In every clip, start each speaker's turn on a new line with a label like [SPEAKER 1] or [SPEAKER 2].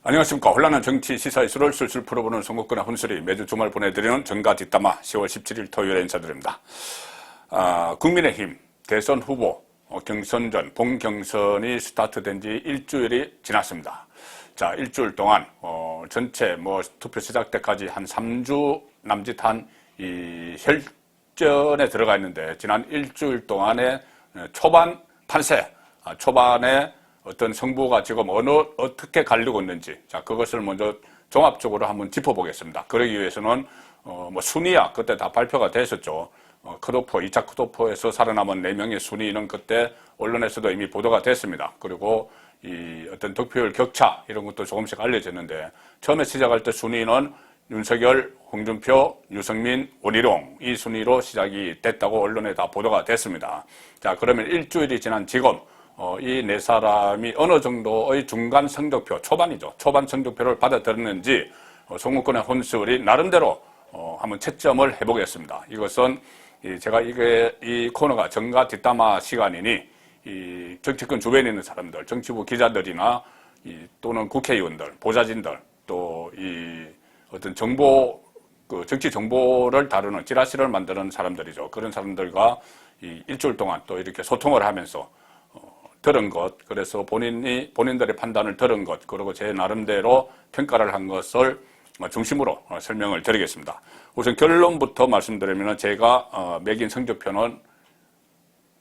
[SPEAKER 1] 안녕하십니까. 혼란한 정치 시사 이슈를 술술 풀어보는 송국근의 혼술이 매주 주말 보내드리는 정가 뒷담화 10월 17일 토요일에 인사드립니다. 국민의힘 대선 후보 경선전 본경선이 스타트된 지 일주일이 지났습니다. 자, 일주일 동안 전체 투표 시작 때까지 한 3주 남짓한 이 혈전에 들어가 있는데, 지난 일주일 동안의 초반 판세, 초반에 어떤 승부가 지금 어떻게 갈리고 있는지, 자, 그것을 먼저 종합적으로 한번 짚어보겠습니다. 그러기 위해서는, 순위야, 그때 다 발표가 됐었죠. 컷오프, 2차 컷오프에서 살아남은 4명의 순위는 그때 언론에서도 이미 보도가 됐습니다. 그리고 이 어떤 득표율 격차, 이런 것도 조금씩 알려졌는데, 처음에 시작할 때 순위는 윤석열, 홍준표, 유승민, 원희룡, 이 순위로 시작이 됐다고 언론에 다 보도가 됐습니다. 자, 그러면 일주일이 지난 지금, 이 4사람이 어느 정도의 중간 성적표, 초반이죠. 초반 성적표를 받아들였는지, 송국근의 혼술이 나름대로, 한번 채점을 해보겠습니다. 이것은, 제가 이 코너가 정가 뒷담화 시간이니, 이 정치권 주변에 있는 사람들, 정치부 기자들이나, 또는 국회의원들, 보좌진들, 또 이 어떤 정보, 정치 정보를 다루는 찌라시를 만드는 사람들이죠. 그런 사람들과 이 일주일 동안 또 이렇게 소통을 하면서, 들은 것, 그래서 본인들의 판단을 들은 것, 그리고 제 나름대로 평가를 한 것을 중심으로 설명을 드리겠습니다. 우선 결론부터 말씀드리면, 제가 매긴 성적표는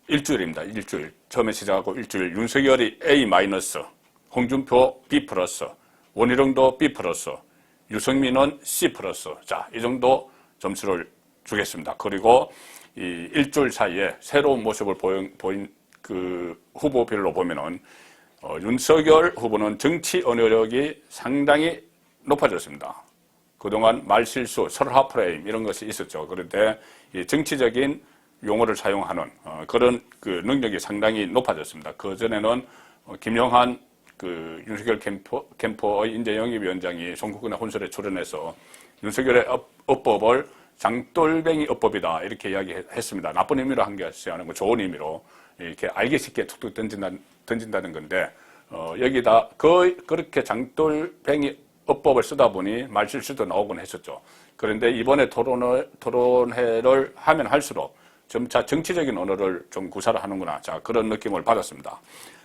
[SPEAKER 1] 일주일입니다. 일주일. 처음에 시작하고 일주일. 윤석열이 A-, 홍준표 B+, 원희룡도 B+, 유승민은 C+. 자, 이 정도 점수를 주겠습니다. 그리고 이 일주일 사이에 새로운 모습을 보인 후보별로 보면은, 윤석열 후보는 정치 언어력이 상당히 높아졌습니다. 그동안 말실수, 설화 프레임, 이런 것이 있었죠. 그런데 이 정치적인 용어를 사용하는, 그런 능력이 상당히 높아졌습니다. 그전에는, 김영한 윤석열 캠프의 인재영입위원장이 송국근의 혼술에 출연해서 윤석열의 어법을 장돌뱅이 어법이다, 이렇게 이야기했습니다. 나쁜 의미로 한 것이 아니고 좋은 의미로. 이렇게 알기 쉽게 툭툭 던진다는 건데, 여기다 그렇게 장돌뱅이 어법을 쓰다 보니 말실수도 나오곤 했었죠. 그런데 이번에 토론회를 하면 할수록 점차 정치적인 언어를 좀 구사를 하는구나. 자, 그런 느낌을 받았습니다.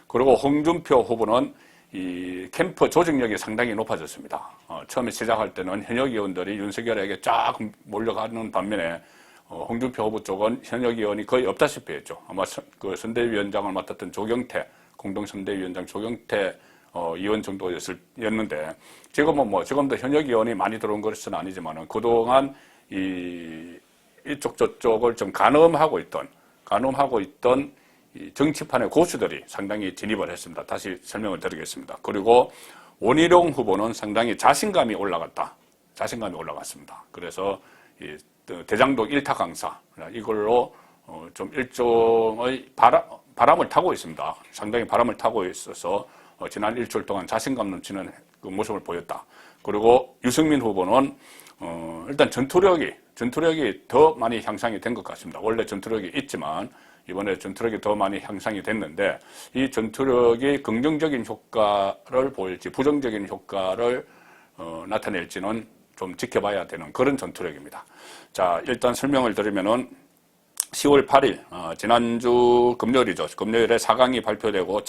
[SPEAKER 1] 그리고 홍준표 후보는 이 캠프 조직력이 상당히 높아졌습니다. 처음에 시작할 때는 현역 의원들이 윤석열에게 쫙 몰려가는 반면에, 홍준표 후보 쪽은 현역 의원이 거의 없다시피 했죠. 아마 선대위원장을 맡았던 조경태, 공동선대위원장 조경태 의원 정도였는데, 지금도 현역 의원이 많이 들어온 것은 아니지만은, 그동안 이쪽 저쪽을 좀 가늠하고 있던 이 정치판의 고수들이 상당히 진입을 했습니다. 다시 설명을 드리겠습니다. 그리고 원희룡 후보는 상당히 자신감이 올라갔습니다. 그래서 대장동 1타 강사, 이걸로 좀 일종의 바람을 타고 있습니다. 상당히 바람을 타고 있어서 지난 일주일 동안 자신감 넘치는 그 모습을 보였다. 그리고 유승민 후보는 일단 전투력이 더 많이 향상이 된 것 같습니다. 원래 전투력이 있지만 이번에 전투력이 더 많이 향상이 됐는데, 이 전투력이 긍정적인 효과를 보일지 부정적인 효과를 나타낼지는 좀 지켜봐야 되는 그런 전투력입니다. 자, 일단 설명을 드리면은 10월 8일, 지난주 금요일이죠. 금요일에 4강이 발표되고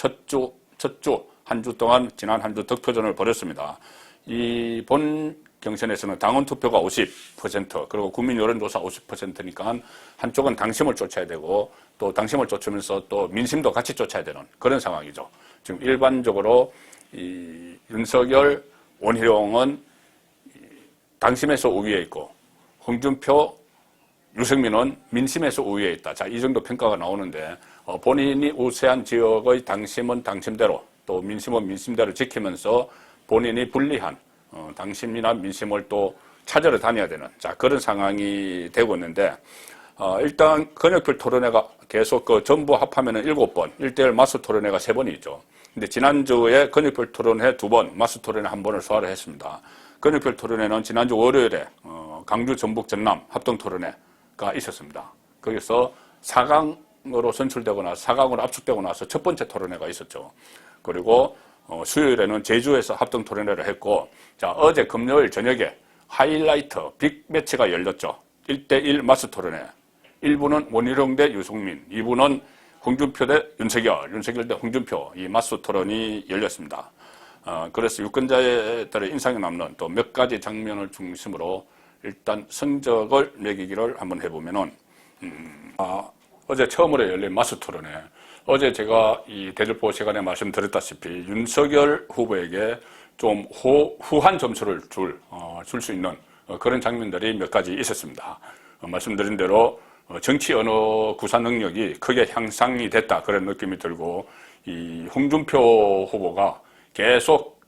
[SPEAKER 1] 한 주 동안 지난 한 주 득표전을 벌였습니다. 이 본 경선에서는 당원 투표가 50%, 그리고 국민 여론조사 50%니까 한쪽은 당심을 쫓아야 되고, 또 당심을 쫓으면서 또 민심도 같이 쫓아야 되는 그런 상황이죠. 지금 일반적으로 이 윤석열, 원희룡은 당심에서 우위에 있고, 홍준표, 유승민은 민심에서 우위에 있다. 자, 이 정도 평가가 나오는데, 본인이 우세한 지역의 당심은 당심대로, 또 민심은 민심대로 지키면서 본인이 불리한 당심이나 민심을 또 찾으러 다녀야 되는, 자, 그런 상황이 되고 있는데, 일단 권역별 토론회가 계속 전부 합하면은 7번, 1대1 마스 토론회가 3번이 있죠. 근데 지난주에 권역별 토론회 2번, 마스 토론회 1번을 소화를 했습니다. 권역별 토론회는 지난주 월요일에 강주, 전북, 전남 합동 토론회가 있었습니다. 거기서 4강으로 선출되고 나서 4강으로 압축되고 나서 첫 번째 토론회가 있었죠. 그리고 수요일에는 제주에서 합동 토론회를 했고, 자, 어제 금요일 저녁에 하이라이트 빅매치가 열렸죠. 1대1 마스 토론회. 1부는 원희룡 대 유승민, 2부는 홍준표 대 윤석열, 윤석열 대 홍준표, 이 마스 토론이 열렸습니다. 그래서 유권자들의 인상에 남는 또 몇 가지 장면을 중심으로 일단 성적을 매기기를 한번 해보면은, 어제 처음으로 열린 마스 토론회. 어제 제가 이 대들보 시간에 말씀드렸다시피 윤석열 후보에게 좀 후한 점수를 줄 수 있는 그런 장면들이 몇 가지 있었습니다. 말씀드린 대로 정치 언어 구사 능력이 크게 향상이 됐다 그런 느낌이 들고, 이 홍준표 후보가 계속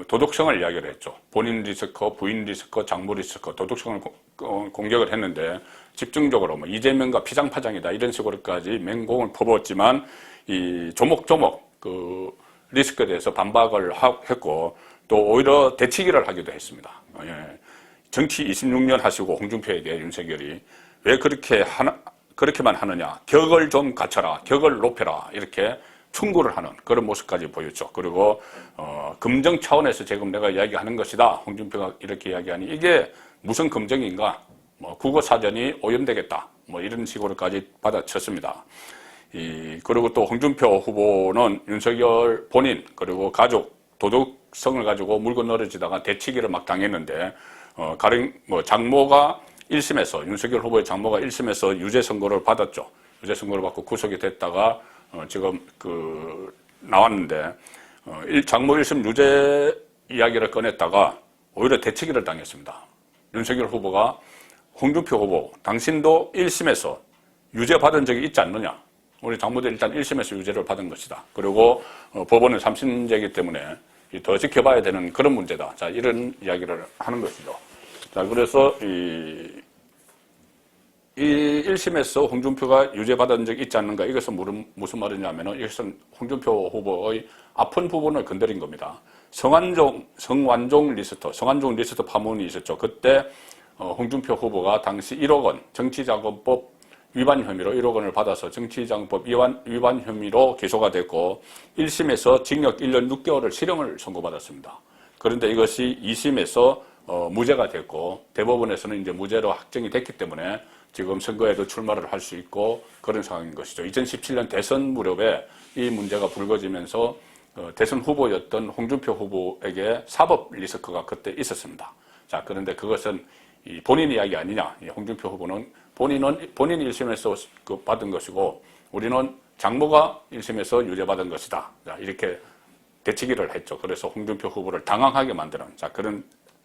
[SPEAKER 1] 도덕성을 이야기를 했죠. 본인 리스크, 부인 리스크, 장모 리스크, 도덕성을 공격을 했는데 집중적으로 뭐 이재명과 피장파장이다 이런 식으로까지 맹공을 퍼부었지만 이 조목조목 그 리스크에 대해서 반박을 했고, 또 오히려 대치기를 하기도 했습니다. 예. 정치 26년 하시고 홍준표에게 윤석열이 왜 그렇게만 하느냐, 격을 좀 갖춰라, 격을 높여라 이렇게 충고를 하는 그런 모습까지 보였죠. 그리고 금정 차원에서 지금 내가 이야기하는 것이다, 홍준표가 이렇게 이야기하니 이게 무슨 금정인가, 뭐 국어 사전이 오염되겠다, 뭐 이런 식으로까지 받아쳤습니다. 그리고 또 홍준표 후보는 윤석열 본인 그리고 가족 도덕성을 가지고 물고 늘어지다가 대치기를 막 당했는데, 장모가 1심에서, 윤석열 후보의 장모가 1심에서 유죄 선고를 받았죠. 유죄 선고를 받고 구속이 됐다가 지금 나왔는데, 장모 1심 유죄 이야기를 꺼냈다가 오히려 대치기를 당했습니다. 윤석열 후보가 홍준표 후보, 당신도 1심에서 유죄 받은 적이 있지 않느냐? 우리 장모도 일단 1심에서 유죄를 받은 것이다. 그리고 법원은 3심제이기 때문에 더 지켜봐야 되는 그런 문제다. 자, 이런 이야기를 하는 것이죠. 자, 그래서 이 1심에서 홍준표가 유죄받은 적이 있지 않는가? 이것은 무슨 말이냐면은, 이것은 홍준표 후보의 아픈 부분을 건드린 겁니다. 성완종 리스트 파문이 있었죠. 그때 홍준표 후보가 당시 1억 원 정치자금법 위반 혐의로 1억 원을 받아서 정치자금법 위반 혐의로 기소가 됐고, 1심에서 징역 1년 6개월을 실형을 선고받았습니다. 그런데 이것이 2심에서 무죄가 됐고, 대법원에서는 이제 무죄로 확정이 됐기 때문에 지금 선거에도 출마를 할 수 있고 그런 상황인 것이죠. 2017년 대선 무렵에 이 문제가 불거지면서 대선 후보였던 홍준표 후보에게 사법 리스크가 그때 있었습니다. 자, 그런데 그것은 본인 이야기 아니냐. 홍준표 후보는 본인 1심에서 받은 것이고, 우리는 장모가 1심에서 유죄받은 것이다. 자, 이렇게 대치기를 했죠. 그래서 홍준표 후보를 당황하게 만드는, 자, 그런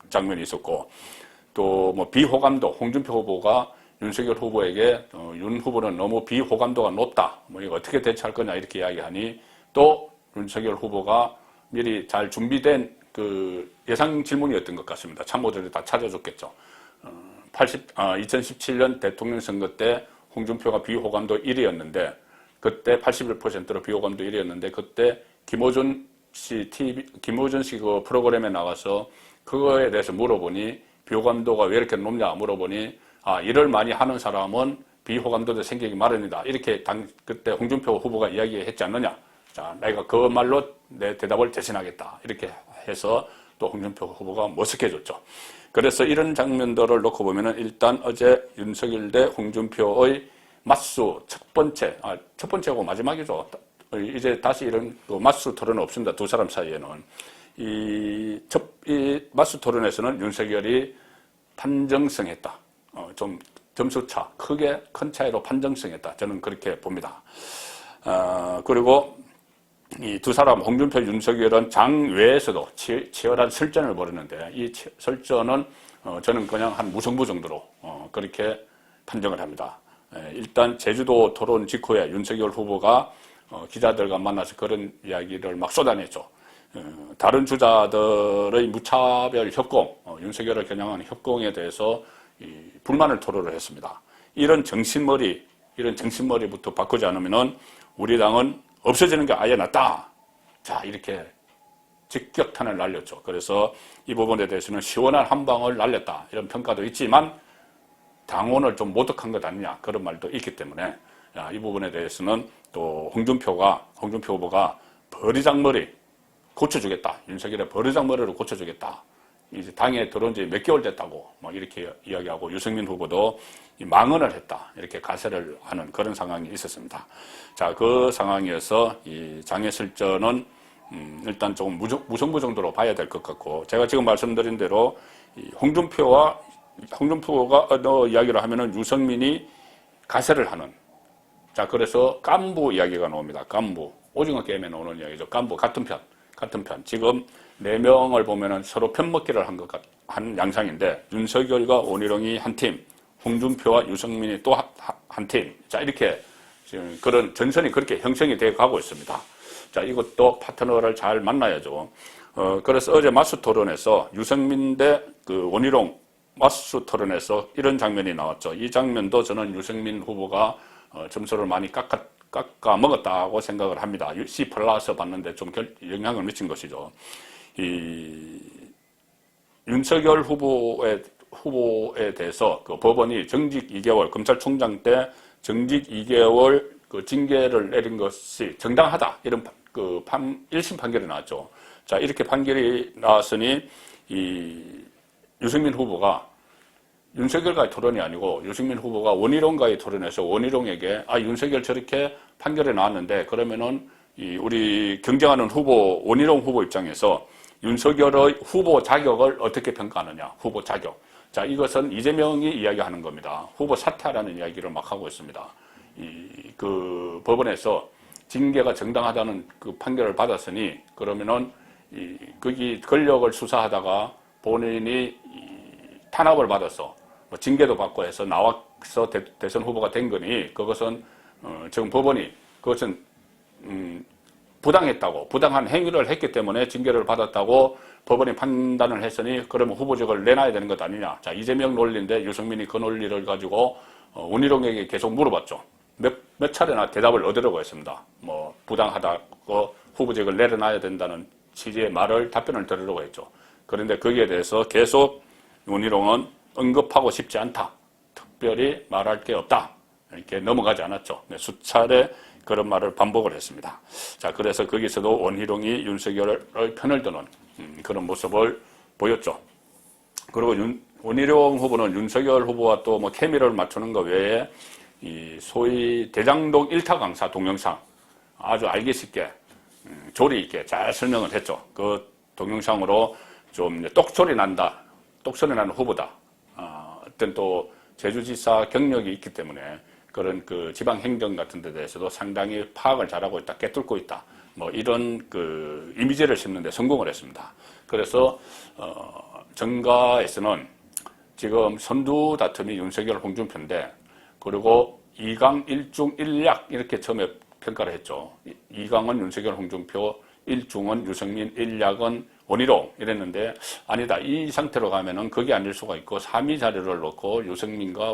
[SPEAKER 1] 장면이 있었고, 또 뭐 비호감도, 홍준표 후보가 윤석열 후보에게 윤 후보는 너무 비호감도가 높다, 뭐 이거 어떻게 대처할 거냐 이렇게 이야기하니, 또 윤석열 후보가 미리 잘 준비된 그 예상 질문이었던 것 같습니다. 참모들이 다 찾아줬겠죠. 2017년 대통령 선거 때 홍준표가 비호감도 1위였는데, 그때 81%로 비호감도 1위였는데, 그때 김호준 씨 그 프로그램에 나가서 그거에 대해서 물어보니, 비호감도가 왜 이렇게 높냐 물어보니, 일을 많이 하는 사람은 비호감도도 생기기 마련이다. 이렇게 그때 홍준표 후보가 이야기했지 않느냐. 자, 내가 그 말로 내 대답을 대신하겠다. 이렇게 해서 또 홍준표 후보가 머쓱해졌죠. 그래서 이런 장면들을 놓고 보면은, 일단 어제 윤석열 대 홍준표의 맞수 첫 번째고 마지막이죠. 이제 다시 이런 맞수 토론은 없습니다. 두 사람 사이에는. 이 맞수 토론에서는 윤석열이 판정승했다. 좀 점수차, 큰 차이로 판정승했다. 저는 그렇게 봅니다. 그리고 이 두 사람, 홍준표, 윤석열은 장 외에서도 치열한 설전을 벌였는데, 이 설전은 저는 그냥 한 무승부 정도로 그렇게 판정을 합니다. 일단 제주도 토론 직후에 윤석열 후보가 기자들과 만나서 그런 이야기를 막 쏟아냈죠. 다른 주자들의 무차별 협공, 윤석열을 겨냥한 협공에 대해서 불만을 토로를 했습니다. 이런 정신머리부터 바꾸지 않으면은 우리 당은 없어지는 게 아예 낫다. 자, 이렇게 직격탄을 날렸죠. 그래서 이 부분에 대해서는 시원한 한 방을 날렸다, 이런 평가도 있지만, 당원을 좀 모독한 것 아니냐, 그런 말도 있기 때문에, 이 부분에 대해서는 또 홍준표 후보가 버리장머리, 고쳐주겠다. 윤석열의 버르장머리를 고쳐주겠다. 이제 당에 들어온 지 몇 개월 됐다고 막 이렇게 이야기하고 유승민 후보도 망언을 했다. 이렇게 가세를 하는 그런 상황이 있었습니다. 자, 그 상황에서 이 장애실전은 일단 조금 무승부 정도로 봐야 될 것 같고, 제가 지금 말씀드린 대로 홍준표가 이야기를 하면은 유승민이 가세를 하는. 자, 그래서 깐부 이야기가 나옵니다. 깐부. 오징어 게임에 나오는 이야기죠. 깐부 같은 편. 지금 4명을 보면은 서로 편먹기를 한 양상인데, 윤석열과 원희룡이 한 팀, 홍준표와 유승민이 또 한 팀. 자, 이렇게 지금 그런 전선이 그렇게 형성이 되어 가고 있습니다. 자, 이것도 파트너를 잘 만나야죠. 그래서 어제 마수 토론에서 유승민 대 그 원희룡 마수 토론에서 이런 장면이 나왔죠. 이 장면도 저는 유승민 후보가 점수를 많이 깎아 먹었다고 생각을 합니다. C 플러스 봤는데 좀 영향을 미친 것이죠. 이 윤석열 후보에 대해서 그 법원이 정직 2개월, 검찰총장 때 정직 2개월 그 징계를 내린 것이 정당하다. 이런 그 1심 판결이 나왔죠. 자, 이렇게 판결이 나왔으니 이 유승민 후보가 윤석열과의 토론이 아니고 유승민 후보가 원희룡과의 토론에서 원희룡에게 윤석열 저렇게 판결이 나왔는데 그러면은 우리 경쟁하는 후보 원희룡 후보 입장에서 윤석열의 후보 자격을 어떻게 평가하느냐. 후보 자격. 자, 이것은 이재명이 이야기하는 겁니다. 후보 사퇴하라는 이야기를 막 하고 있습니다. 그 법원에서 징계가 정당하다는 그 판결을 받았으니 그러면은 거기 권력을 수사하다가 본인이 탄압을 받아서 징계도 받고 해서 나와서 대선 후보가 된 거니 그것은 지금 법원이 그것은 부당했다고 부당한 행위를 했기 때문에 징계를 받았다고 법원이 판단을 했으니 그러면 후보직을 내놔야 되는 것 아니냐. 자, 이재명 논리인데 유승민이 그 논리를 가지고 원희룡에게 계속 물어봤죠. 몇 차례나 대답을 얻으려고 했습니다. 뭐 부당하다고 후보직을 내려놔야 된다는 취지의 답변을 들으려고 했죠. 그런데 거기에 대해서 계속 원희룡은 언급하고 싶지 않다. 특별히 말할 게 없다. 이렇게 넘어가지 않았죠. 수차례 그런 말을 반복을 했습니다. 자, 그래서 거기서도 원희룡이 윤석열의 편을 드는 그런 모습을 보였죠. 그리고 원희룡 후보는 윤석열 후보와 또 뭐 케미를 맞추는 것 외에 이 소위 대장동 1타 강사 동영상 아주 알기 쉽게 조리 있게 잘 설명을 했죠. 그 동영상으로 좀 똑소리 나는 후보다. 어떤 또 제주지사 경력이 있기 때문에 그런 그 지방 행정 같은 데 대해서도 상당히 파악을 잘하고 있다, 꿰뚫고 있다. 뭐 이런 그 이미지를 심는 데 성공을 했습니다. 그래서 정가에서는 지금 선두 다툼이 윤석열, 홍준표인데 그리고 2강 1중 1약 이렇게 처음에 평가를 했죠. 2강은 윤석열, 홍준표, 1중은 유승민, 1약은 원희룡 이랬는데 아니다. 이 상태로 가면은 그게 아닐 수가 있고 3위 자리를 놓고 유승민과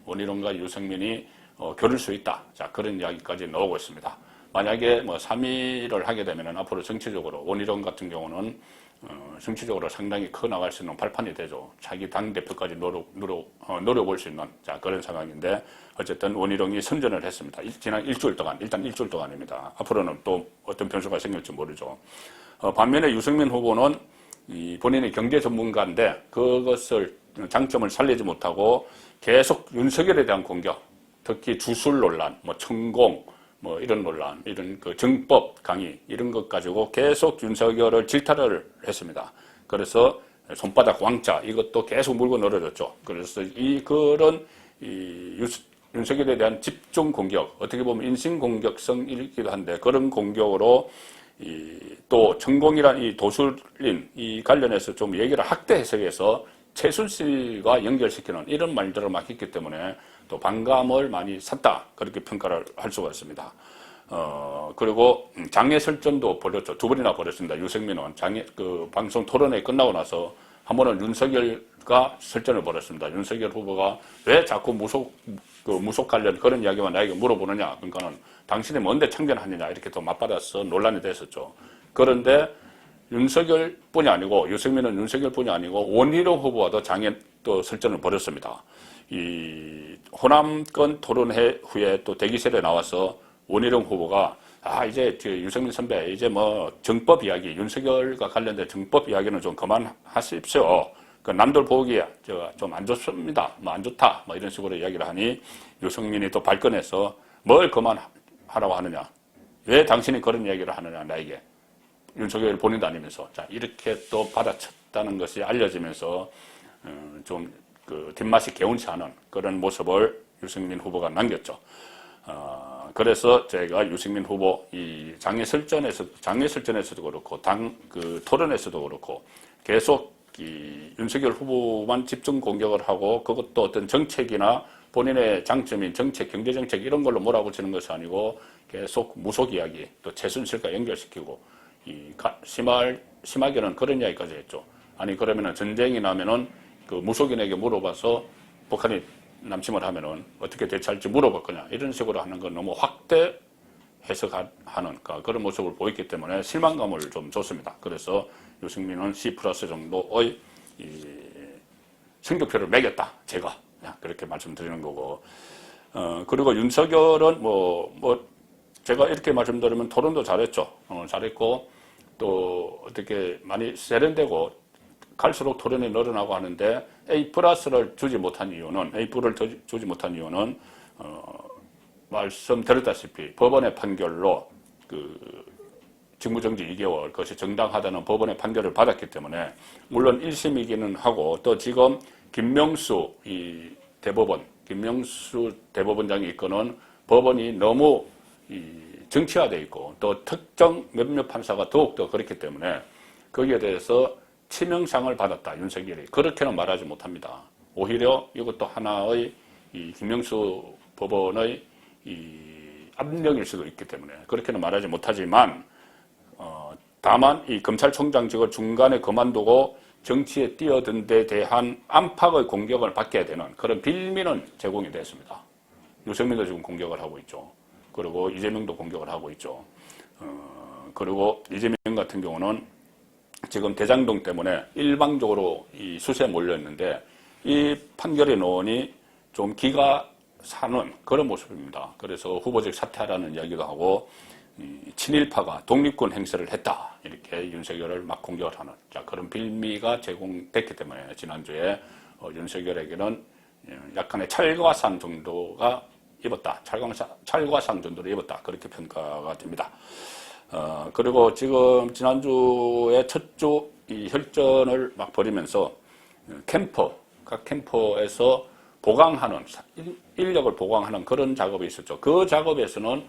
[SPEAKER 1] 원희룡과 유승민이 겨룰 수 있다. 자, 그런 이야기까지 나오고 있습니다. 만약에 뭐 3위를 하게 되면은 앞으로 정치적으로 원희룡 같은 경우는 정치적으로 상당히 커 나갈 수 있는 발판이 되죠. 자기 당대표까지 노려볼 수 있는 자, 그런 상황인데 어쨌든 원희룡이 선전을 했습니다. 지난 일주일 동안입니다. 앞으로는 또 어떤 변수가 생길지 모르죠. 반면에 유승민 후보는 본인이 경제 전문가인데 그것을 장점을 살리지 못하고 계속 윤석열에 대한 공격, 특히 주술 논란, 뭐 천공, 뭐 이런 논란, 이런 그 정법 강의 이런 것 가지고 계속 윤석열을 질타를 했습니다. 그래서 손바닥 왕자 이것도 계속 물고 늘어졌죠. 그래서 윤석열에 대한 집중 공격, 어떻게 보면 인신 공격성이기도 한데 그런 공격으로 또 천공이란 이 도술인 이 관련해서 좀 얘기를 학대 해석해서 최순실과 연결시키는 이런 말들을 막 했기 때문에 또 반감을 많이 샀다. 그렇게 평가를 할 수가 있습니다. 그리고 장애 설전도 벌였죠. 2번이나 벌였습니다. 유승민은 방송 토론회 끝나고 나서 한 번은 윤석열과 설전을 벌였습니다. 윤석열 후보가 왜 자꾸 무속 관련 그런 이야기만 나에게 물어보느냐. 그러니까는 당신이 뭔데 창변하느냐. 이렇게 또 맞받아서 논란이 됐었죠. 그런데 윤석열뿐이 아니고 유승민은 윤석열뿐이 아니고 원희룡 후보와도 또 설전을 벌였습니다. 이 호남권 토론회 후에 또 대기실에 나와서 원희룡 후보가 이제 유승민 선배, 이제 뭐 정법 이야기, 윤석열과 관련된 정법 이야기는 좀 그만하십시오. 그 남들 보기에 좀 안 좋습니다. 뭐 안 좋다. 뭐 이런 식으로 이야기를 하니 유승민이 또 발끈해서 뭘 그만하라고 하느냐. 왜 당신이 그런 이야기를 하느냐, 나에게. 윤석열 본인 다니면서. 자, 이렇게 또 받아쳤다는 것이 알려지면서, 좀, 뒷맛이 개운치 않은 그런 모습을 유승민 후보가 남겼죠. 그래서 제가 유승민 후보, 이 장례설전에서도 그렇고, 토론에서도 그렇고, 계속 이 윤석열 후보만 집중 공격을 하고, 그것도 어떤 정책이나 본인의 장점인 정책, 경제정책 이런 걸로 몰아붙이는 것이 아니고, 계속 무속 이야기, 또 최순실과 연결시키고, 심하게는 그런 이야기까지 했죠. 아니, 그러면은 전쟁이 나면은 그 무속인에게 물어봐서 북한이 남침을 하면은 어떻게 대처할지 물어볼 거냐. 이런 식으로 하는 건 너무 확대 해석하는 그런 모습을 보였기 때문에 실망감을 좀 줬습니다. 그래서 유승민은 C+ 정도의 성적표를 매겼다. 제가. 그렇게 말씀드리는 거고. 그리고 윤석열은 제가 이렇게 말씀드리면 토론도 잘했죠. 잘했고, 또 어떻게 많이 세련되고 갈수록 토론이 늘어나고 하는데 A+를 주지 못한 이유는, A를 주지 못한 이유는, 말씀드렸다시피 법원의 판결로 직무정지 2개월, 그것이 정당하다는 법원의 판결을 받았기 때문에, 물론 1심이기는 하고, 또 지금 김명수 대법원장이 이끄는 법원이 너무 정치화되어 있고, 또 특정 몇몇 판사가 더욱더 그렇기 때문에 거기에 대해서 치명상을 받았다, 윤석열이. 그렇게는 말하지 못합니다. 오히려 이것도 하나의 김명수 법원의 압력일 수도 있기 때문에 그렇게는 말하지 못하지만, 다만 이 검찰총장직을 중간에 그만두고 정치에 뛰어든 데 대한 안팎의 공격을 받게 되는 그런 빌미는 제공이 됐습니다. 유승민도 지금 공격을 하고 있죠. 그리고 이재명도 공격을 하고 있죠. 그리고 이재명 같은 경우는 지금 대장동 때문에 일방적으로 이 수세에 몰렸는데, 이 판결이 나오니 좀 기가 사는 그런 모습입니다. 그래서 후보직 사퇴하라는 이야기도 하고, 친일파가 독립군 행세를 했다, 이렇게 윤석열을 막 공격을 하는 그런 빌미가 제공됐기 때문에 지난주에 윤석열에게는 약간의 찰과상 정도가 입었다. 찰과상 정도로 입었다. 그렇게 평가가 됩니다. 그리고 지금 지난주에 첫 주 이 혈전을 막 벌이면서 각 캠퍼에서 보강하는, 인력을 보강하는 그런 작업이 있었죠. 그 작업에서는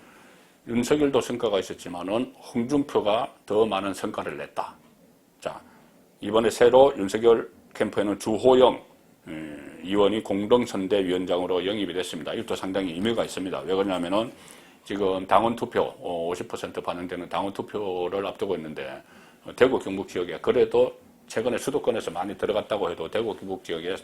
[SPEAKER 1] 윤석열도 성과가 있었지만은 홍준표가 더 많은 성과를 냈다. 자, 이번에 새로 윤석열 캠프에는 주호영 의원이 공동선대위원장으로 영입이 됐습니다. 이것도 상당히 의미가 있습니다. 왜 그러냐면은 지금 당원 투표 50% 반영되는 당원 투표를 앞두고 있는데, 대구 경북 지역에 그래도 최근에 수도권에서 많이 들어갔다고 해도 대구 경북 지역에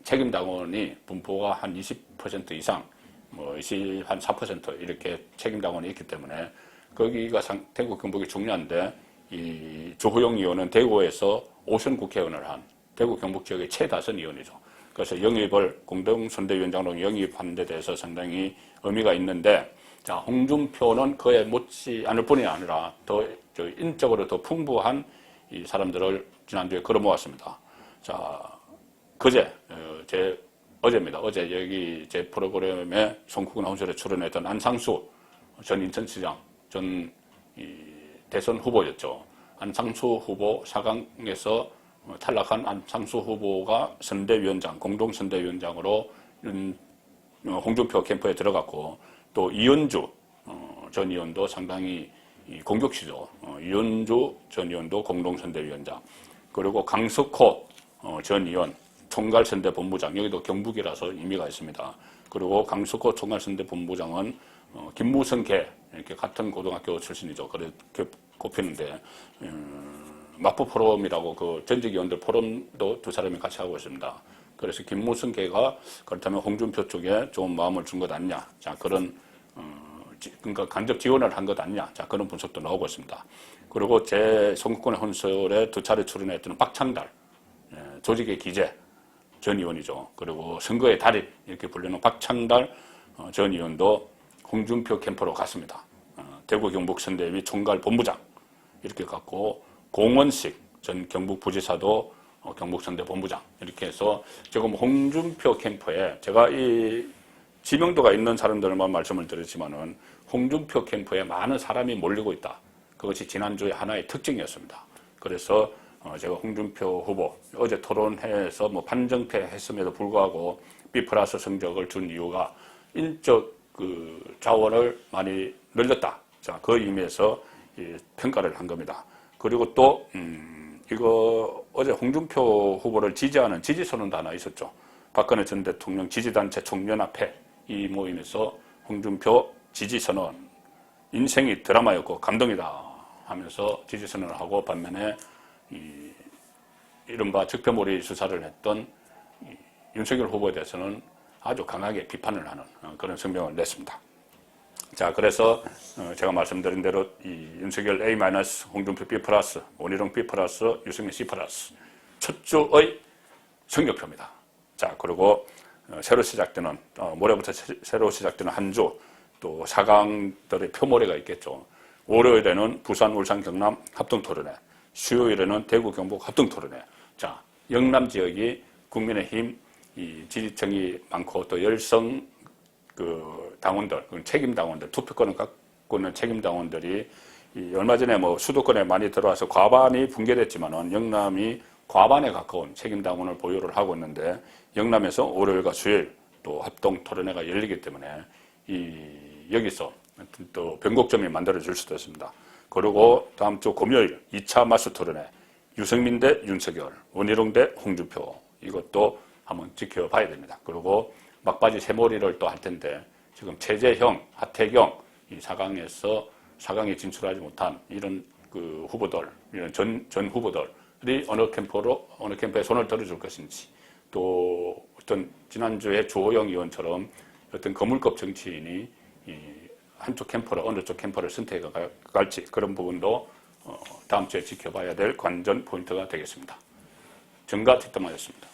[SPEAKER 1] 책임 당원이 분포가 한 20% 이상, 한 4% 이렇게 책임 당원이 있기 때문에 거기가 대구 경북이 중요한데, 이 주호영 의원은 대구에서 5선 국회의원을 한 대구 경북 지역의 최다선 의원이죠. 그래서 영입을 공동선대위원장으로 영입한 데 대해서 상당히 의미가 있는데, 자, 홍준표는 그에 못지 않을 뿐이 아니라 더 인적으로 더 풍부한 이 사람들을 지난주에 걸어모았습니다. 자, 어제입니다. 어제 여기 제 프로그램에 송국은 혼술에 출연했던 안상수 전 인천시장 전 대선 후보였죠. 안상수 후보 4강에서 탈락한 안상수 후보가 선대위원장, 공동선대위원장으로 홍준표 캠프에 들어갔고, 또 이현주 전 의원도 상당히 공격시죠. 이현주 전 의원도 공동선대위원장, 그리고 강석호 전 의원 총괄선대본부장, 여기도 경북이라서 의미가 있습니다. 그리고 강석호 총괄선대본부장은 김무성계, 이렇게 같은 고등학교 출신이죠. 그렇게 꼽히는데, 마포 포럼이라고 그 전직 의원들 포럼도 두 사람이 같이 하고 있습니다. 그래서 김무성계가 그렇다면 홍준표 쪽에 좀 마음을 준 것 아니냐. 자, 그러니까 간접 지원을 한 것 아니냐. 자, 그런 분석도 나오고 있습니다. 그리고 제 선거권의 혼설에 2차례 출연했던 박창달, 조직의 기재 전 의원이죠. 그리고 선거의 달인 이렇게 불리는 박창달 전 의원도 홍준표 캠프로 갔습니다. 대구 경북선대위 총괄본부장 이렇게 갖고 공원식 전 경북부지사도 경북선대 본부장 이렇게 해서 지금 홍준표 캠프에 제가 이 지명도가 있는 사람들만 말씀을 드렸지만은 홍준표 캠프에 많은 사람이 몰리고 있다. 그것이 지난주에 하나의 특징이었습니다. 그래서 제가 홍준표 후보 어제 토론회에서 뭐 반정패 했음에도 불구하고 B+ 성적을 준 이유가 인적 그 자원을 많이 늘렸다. 자, 그 의미에서 평가를 한 겁니다. 그리고 또 이거 어제 홍준표 후보를 지지하는 지지선언도 하나 있었죠. 박근혜 전 대통령 지지단체 총연합회 이 모임에서 홍준표 지지선언 인생이 드라마였고 감동이다 하면서 지지선언을 하고 반면에 이른바 적폐몰이 수사를 했던 윤석열 후보에 대해서는 아주 강하게 비판을 하는 그런 성명을 냈습니다. 자, 그래서 제가 말씀드린 대로 이 윤석열 A-, 홍준표 B+, 원희룡 B+, 유승민 C+, 첫 주의 성적표입니다. 자, 그리고 새로 시작되는 모레부터 새로 시작되는 한 주 또 4강들의 표모레가 있겠죠. 월요일에는 부산, 울산, 경남 합동토론회, 수요일에는 대구, 경북 합동토론회. 자, 영남 지역이 국민의힘 이 지지층이 많고 또 열성 그 당원들, 책임 당원들, 투표권을 갖고 있는 책임 당원들이 얼마 전에 뭐 수도권에 많이 들어와서 과반이 붕괴됐지만은 영남이 과반에 가까운 책임 당원을 보유를 하고 있는데 영남에서 월요일과 수요일 또 합동 토론회가 열리기 때문에 여기서 또 변곡점이 만들어질 수도 있습니다. 그리고 다음 주 금요일 2차 마스 토론회 유승민 대 윤석열, 원희룡 대 홍준표 이것도 한번 지켜봐야 됩니다. 그리고 막바지 새몰이를 또 할 텐데 지금 최재형, 하태경 이 4강에 진출하지 못한 이런 그 후보들, 이런 전 후보들이 어느 캠프에 손을 들어줄 것인지 또 어떤 지난주에 주호영 의원처럼 어떤 거물급 정치인이 한쪽 캠프를 어느 쪽 캠프를 선택해 갈지 그런 부분도 다음 주에 지켜봐야 될 관전 포인트가 되겠습니다. 정가 뒷담화였습니다.